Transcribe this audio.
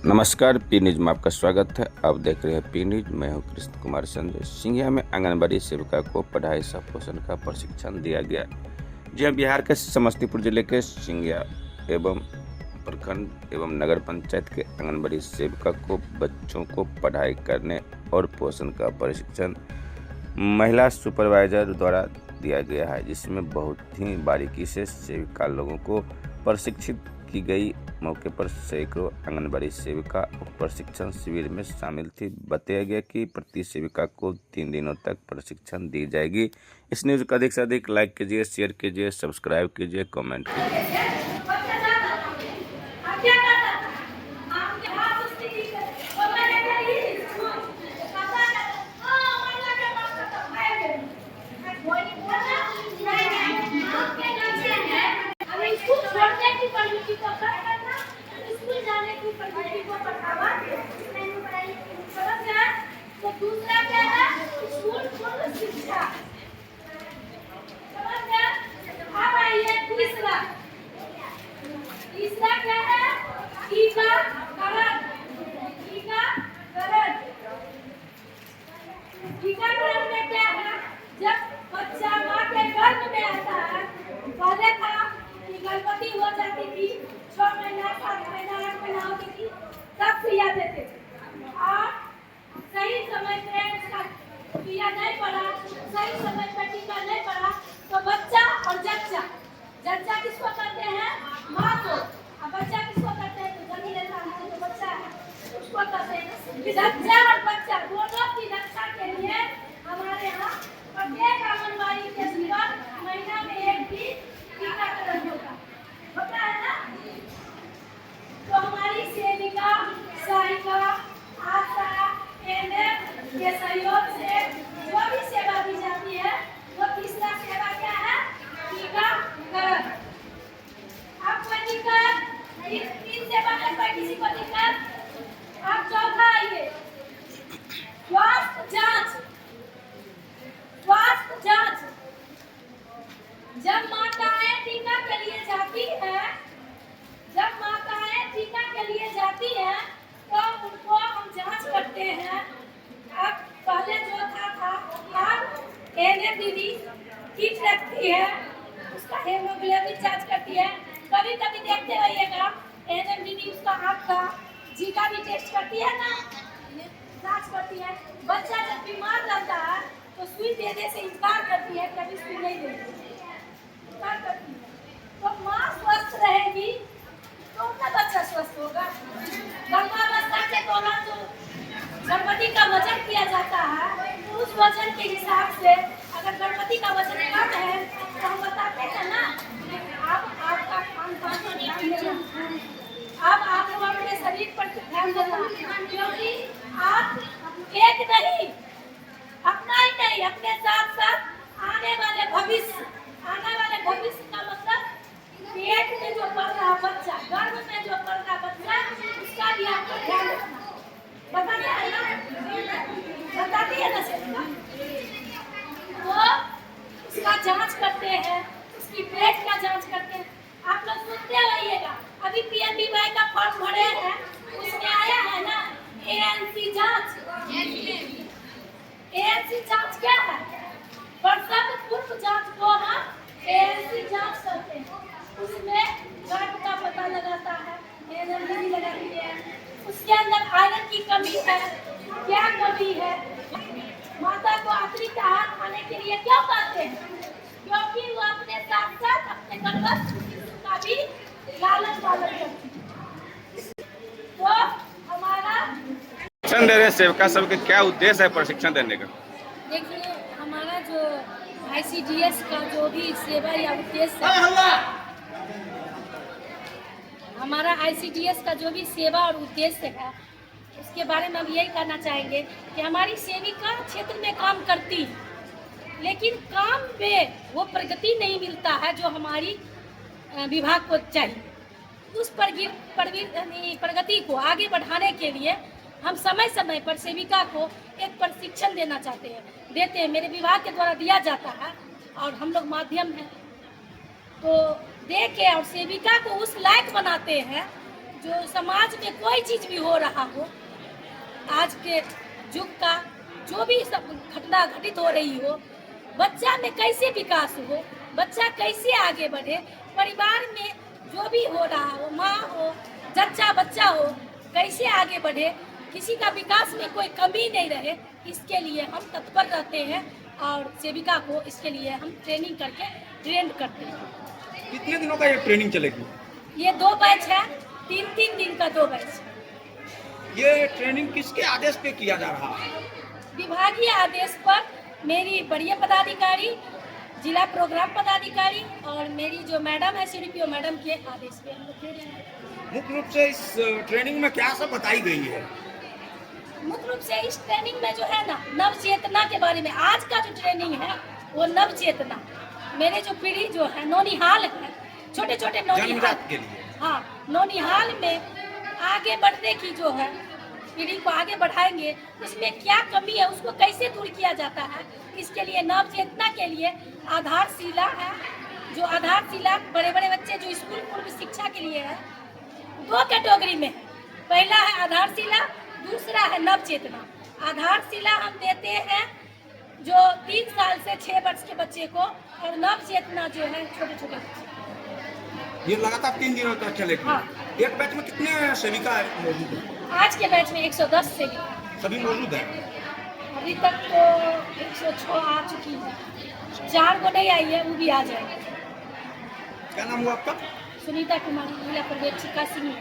नमस्कार, P news में आपका स्वागत है। आप देख रहे हैं पी न्यूज। मैं हूं कृष्ण कुमार संजय। सिंघिया में आंगनबाड़ी सेविका को पढ़ाई सह पोषण का प्रशिक्षण दिया गया। जी हां, बिहार के समस्तीपुर जिले के सिंघिया एवं प्रखंड एवं नगर पंचायत के आंगनबाड़ी सेविका को बच्चों को पढ़ाई करने और पोषण का प्रशिक्षण महिला सुपरवाइजर द्वारा दिया गया है, जिसमें बहुत ही बारीकी से सेविका लोगों को प्रशिक्षित की गई। मौके पर सैकड़ों आंगनबाड़ी सेविका प्रशिक्षण शिविर में शामिल थी। बताया गया कि प्रति सेविका को 3 दिनों तक प्रशिक्षण दी जाएगी। इस न्यूज को अधिक से अधिक लाइक कीजिए, शेयर कीजिए, सब्सक्राइब कीजिए, कमेंट कीजिए। तो दूसरा क्या है, स्कूल पूर्व शिक्षा। समझ गए? अब आइए तीसरा क्या है, टीकाकरण। टीकाकरण में क्या है, जब बच्चा माँ के गर्भ में आता है, पहले था कि गर्भवती हो जाती थी, 6 महीना 7 महीना 8 महीना होती थी, तब सुइया देते थे। और सही समय पे उसका सुइया नहीं पड़ा, सही समय पे टीका नहीं पड़ा, तो बच्चा और जच्चा किसको कहते हैं, माँ को। और बच्चा किसको कहते हैं, तो जन्म लेता है तो बच्चा है, उसको कहते हैं जच्चा और बच्चा। दोनों की रक्षा के लिए हमारे यहाँ प्रत्येक आंगनबाड़ी केंद्र पर महीना में एक भी टीकाकरण होता है ना। तो हमारी सेविका, सहायिका, आशा के सहयोग से जो भी सेवा दी जाती है, वो तीसरा सेवा क्या है, टीकाकरण। आप कोई दिक्कत, तीन सेवा में कोई किसी को दिक्कत। आप चौथा आइए, स्वास्थ्य जांच। जब माताएं टीका के लिए जाती है, तो उनको हम जांच करते हैं। अब पहले जो था अब एनएम दीदी किट रखती है, उसका हेमोग्लोबिन जांच करती है। कभी कभी देखते रहिएगा, एनएम दीदी उसका आँख का जीका भी टेस्ट करती है ना, जांच करती है। बच्चा जब बीमार रहता है तो सुई देने से इनकार करती है, कभी सुई नहीं देती, इनकार करती है। तो माँ स्वस्थ रहेगी तो उनका बच्चा स्वस्थ होगा। गर्भावस्था के दौरान जो गर्भवती का वजन किया जाता है, तो उस वजन के हिसाब से अगर गर्भवती का वजन कम है तो हम बताते हैं ना, आप आपका खान-पान पर ध्यान देना। अब आप लोग अपने शरीर पर ध्यान देना, क्योंकि आप एक नहीं, अपना ही नहीं, अपने साथ साथ आने वाले भविष्य का मतलब पेट में जो पल रहा बच्चा, गर्भ में जो पल रहा बच्चा, उसका भी आपको ध्यान रखना। बताते हैं ना, बताती है ना सेविका। वो उसका जांच करते हैं, उसकी पेट का जांच करते हैं। आप लोग सुनते रहिएगा, अभी पीएमबीवाई का फॉर्म भरे हैं, उसमें आया है ना एएनसी जांच। एएनसी जांच क्या है, प्रसव पूर्व जांच को हम एएनसी जांच करते हैं। उसमें गर्भ का पता लगाता है, एनर्जी लगाती है, उसके अंदर आयरन की कमी है, क्या कमी है। माता को अतिरिक्त आहार खाने के लिए क्यों कहते हैं, क्योंकि वो अपने साथ साथ अपने गर्भस्थ शिशु का भी लालन पालन करती है। तो हमारा प्रशिक्षण दे रहे सेविका सब के क्या उद्देश्य है प्रशिक्षण देने का? देखिए, हमारा जो आईसीडीएस का जो भी सेवा या उद्देश्य है, हमारा आईसीडीएस का जो भी सेवा और उद्देश्य है, उसके बारे में हम यही कहना चाहेंगे कि हमारी सेविका क्षेत्र में काम करती है, लेकिन काम में वो प्रगति नहीं मिलता है जो हमारी विभाग को चाहिए। उस प्रगति को आगे बढ़ाने के लिए हम समय समय पर सेविका को एक प्रशिक्षण देते हैं। मेरे विभाग के द्वारा दिया जाता है और हम लोग माध्यम हैं, तो दे के और सेविका को उस लायक बनाते हैं जो समाज में कोई चीज़ भी हो रहा हो, आज के युग का जो भी सब घटना घटित हो रही हो, बच्चा में कैसे विकास हो, बच्चा कैसे आगे बढ़े, परिवार में जो भी हो रहा हो, माँ हो, जच्चा बच्चा हो, कैसे आगे बढ़े, किसी का विकास में कोई कमी नहीं रहे, इसके लिए हम तत्पर रहते हैं और सेविका को इसके लिए हम ट्रेनिंग करके ट्रेंड करते हैं। कितने दिनों का ये ट्रेनिंग चलेगी? ये 2 बैच है, 3-3 दिन का 2 बैच। ये ट्रेनिंग किसके आदेश पे किया जा रहा है? विभागीय आदेश पर मेरी वरीय पदाधिकारी, जिला प्रोग्राम पदाधिकारी और मेरी जो मैडम है सीडीपीओ मैडम के आदेश पे हम लोग दे रहे हैं। मुख्य रूप से इस ट्रेनिंग में क्या सब बताई गई है? मुख्य रूप से इस ट्रेनिंग में जो है ना, नव चेतना के बारे में, आज का जो ट्रेनिंग है वो नव चेतना, मेरे जो पीढ़ी जो है नौनिहाल है, छोटे छोटे नौनिहाल जन्मजात के लिए। हाँ, नौनिहाल में आगे बढ़ने की जो है पीढ़ी को आगे बढ़ाएंगे, उसमें क्या कमी है, उसको कैसे दूर किया जाता है, इसके लिए नव चेतना के लिए आधारशिला है। जो आधारशिला बड़े बड़े बच्चे जो स्कूल पूर्व शिक्षा के लिए है, 2 कैटेगरी में है। पहला है आधारशिला, दूसरा है नव चेतना। आधारशिला हम देते हैं जो 3 साल से 6 वर्ष के बच्चे को, और नव चेतना जो है छोटे छोटे बच्चे। ये लगातार 3 दिनों तक चलेगी। हाँ। एक बैच में कितने सेविका मौजूद है? आज के बैच में 110 से सभी मौजूद है। अभी तक तो 106 आ चुकी है, 4 को नहीं आई है, वो भी आ जाएगी। क्या नाम हुआ आपका? सुनीता कुमारी, जिला पर्यवेक्षिका सिंह।